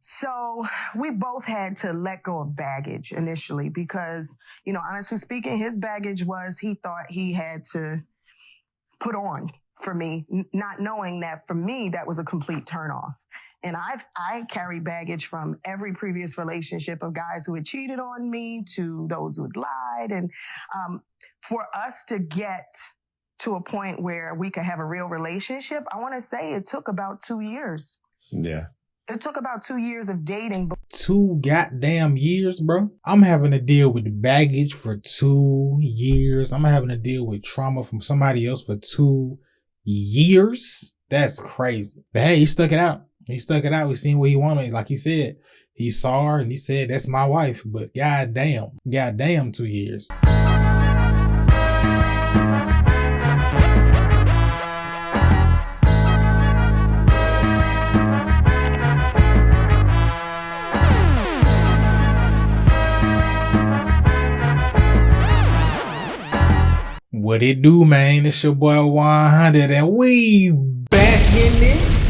So we both had to let go of baggage initially because, honestly speaking, his baggage was he thought he had to put on for me, not knowing that for me, that was a complete turnoff. And I carry baggage from every previous relationship of guys who had cheated on me to those who had lied. And for us to get to a point where we could have a real relationship, I want to say it took about 2 years. Yeah. It took about 2 years of dating. 2 goddamn years, bro. I'm having to deal with baggage for 2 years. I'm having to deal with trauma from somebody else for 2 years. That's crazy. But hey, he stuck it out. He stuck it out. We seen what he wanted. Like he said, he saw her and he said, that's my wife. But goddamn 2 years. What it do, man? It's your boy 100 and we back in this.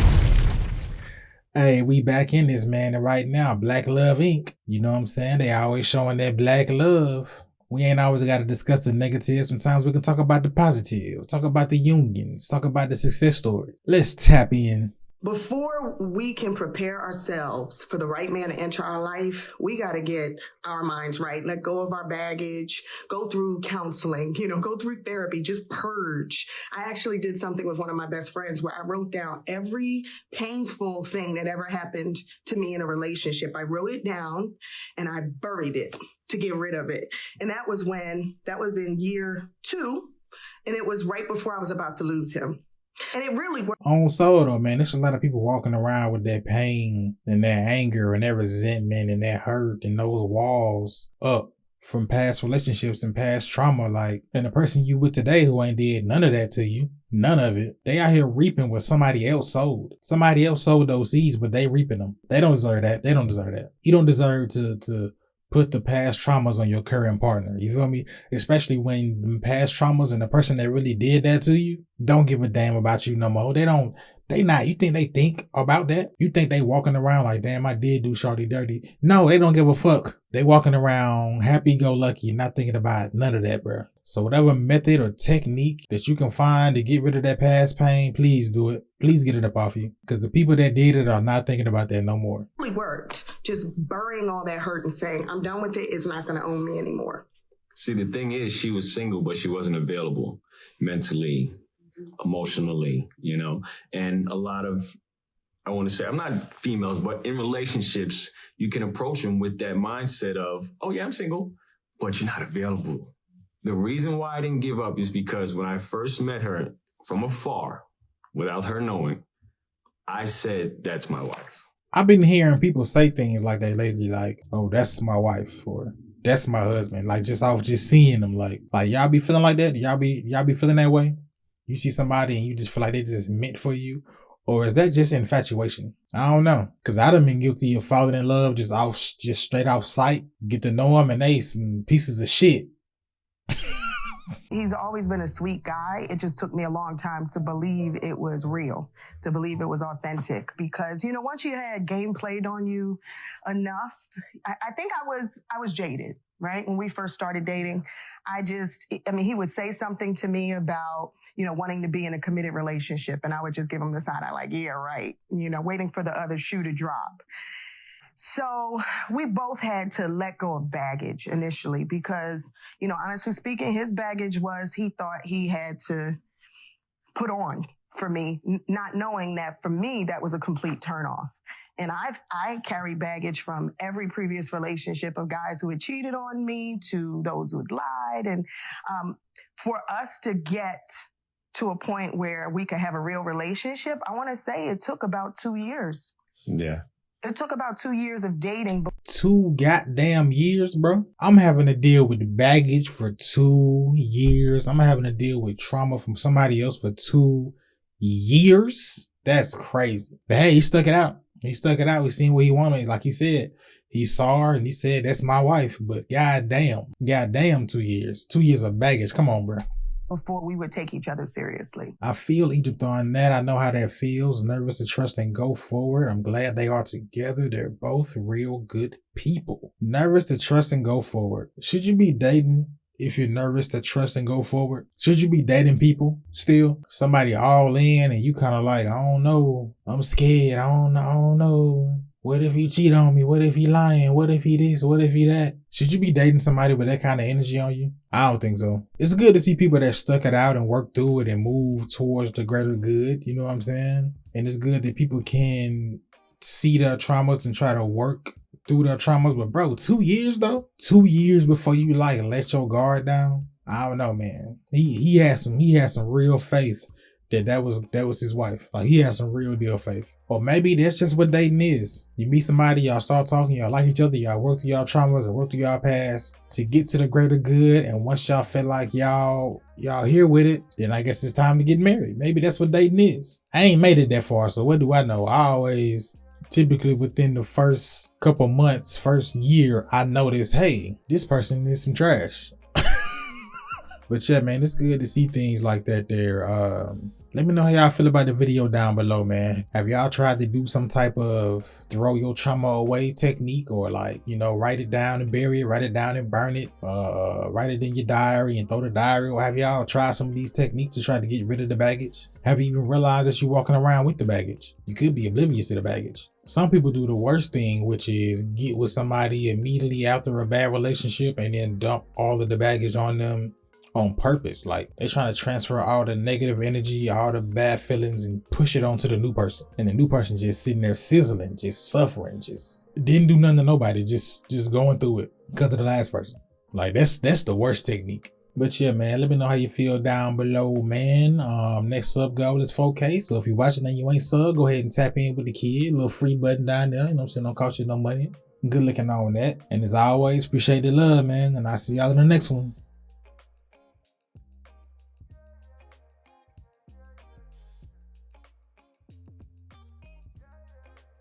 Hey, we back in this, man. And right now, Black Love Inc. You know what I'm saying? They always showing that black love. We ain't always got to discuss the negative. Sometimes we can talk about the positive, talk about the unions, talk about the success story. Let's tap in. Before we can prepare ourselves for the right man to enter our life, we got to get our minds right, let go of our baggage, go through counseling, go through therapy, just purge. I actually did something with one of my best friends where I wrote down every painful thing that ever happened to me in a relationship. I wrote it down and I buried it to get rid of it. And that was in year 2, and it was right before I was about to lose him. And it really worked. On soul though, man, there's a lot of people walking around with that pain and that anger and that resentment and that hurt and those walls up from past relationships and past trauma. And the person you with today who ain't did none of that to you, none of it, they out here reaping what somebody else sowed. Somebody else sowed those seeds, but they reaping them. They don't deserve that. They don't deserve that. You don't deserve to put the past traumas on your current partner. You feel me? Especially when the past traumas and the person that really did that to you don't give a damn about you no more. You think they think about that? You think they walking around like, damn, I did do shawty dirty. No, they don't give a fuck. They walking around happy-go-lucky, not thinking about none of that, bro. So whatever method or technique that you can find to get rid of that past pain, please do it. Please get it up off you. Because the people that did it are not thinking about that no more. It really worked. Just burying all that hurt and saying, I'm done with it. It's not going to own me anymore. See, the thing is, she was single, but she wasn't available mentally, emotionally, and a lot of, I want to say, I'm not females, but in relationships, you can approach them with that mindset of, oh yeah, I'm single, but you're not available. The reason why I didn't give up is because when I first met her from afar, without her knowing, I said, that's my wife. I've been hearing people say things like that lately, like, oh, that's my wife, or that's my husband. Just seeing them, like y'all be feeling like that? Y'all be feeling that way? You see somebody and you just feel like they just meant for you? Or is that just infatuation? I don't know. Cause I done been guilty of falling in love just straight off sight. Get to know them and they some pieces of shit. He's always been a sweet guy. It just took me a long time to believe it was real, to believe it was authentic. Because, once you had game played on you enough, I think I was jaded, right? When we first started dating, he would say something to me about, wanting to be in a committed relationship. And I would just give him the side eye, like, yeah, right. Waiting for the other shoe to drop. So we both had to let go of baggage initially because, honestly speaking, his baggage was he thought he had to put on for me, not knowing that for me, that was a complete turnoff. And I carry baggage from every previous relationship of guys who had cheated on me to those who had lied. And for us to get to a point where we could have a real relationship, I want to say it took about 2 years. Yeah. It took about 2 years of dating. 2 goddamn years, bro. I'm having to deal with baggage for 2 years. I'm having to deal with trauma from somebody else for 2 years. That's crazy. But hey, he stuck it out. We seen what he wanted. Like he said, he saw her and he said, that's my wife. But goddamn 2 years. 2 years of baggage. Come on, bro. before we would take each other seriously. I feel Egypt on that. I know how that feels. Nervous to trust and go forward. I'm glad they are together. They're both real good people. Nervous to trust and go forward. Should you be dating if you're nervous to trust and go forward? Should you be dating people still? Somebody all in and you kind of like, I don't know. I'm scared. I don't know. What if he cheat on me? What if he lying? What if he this? What if he that? Should you be dating somebody with that kind of energy on you? I don't think so. It's good to see people that stuck it out and work through it and move towards the greater good. You know what I'm saying? And it's good that people can see their traumas and try to work through their traumas. But bro, 2 years though? 2 years before you like let your guard down? I don't know, man. He had some real faith that was his wife. Like he had some real deal faith. Or maybe that's just what dating is. You meet somebody, y'all start talking, y'all like each other, y'all work through y'all traumas and work through y'all past to get to the greater good. And once y'all feel like y'all here with it, then I guess it's time to get married. Maybe that's what dating is. I ain't made it that far, so what do I know? I always typically within the first couple months, first year, I notice, hey, this person is some trash. But yeah, man, it's good to see things like that there. Let me know how y'all feel about the video down below, man. Have y'all tried to do some type of throw your trauma away technique, or like, you know, write it down and bury it, write it down and burn it, write it in your diary and throw the diary? Or have y'all tried some of these techniques to try to get rid of the baggage? Have you even realized that you're walking around with the baggage? You could be oblivious to the baggage. Some people do the worst thing, which is get with somebody immediately after a bad relationship and then dump all of the baggage on them on purpose. Like they're trying to transfer all the negative energy, all the bad feelings, and push it onto the new person. And the new person just sitting there sizzling, just suffering, just didn't do nothing to nobody, just going through it because of the last person. Like that's the worst technique. But yeah, man, let me know how you feel down below, man. Next sub goal is 4K. So if you're watching and you ain't sub, go ahead and tap in with the kid. Little free button down there. You know what I'm saying? Don't cost you no money. Good looking on that. And as always, appreciate the love, man. And I'll see y'all in the next one.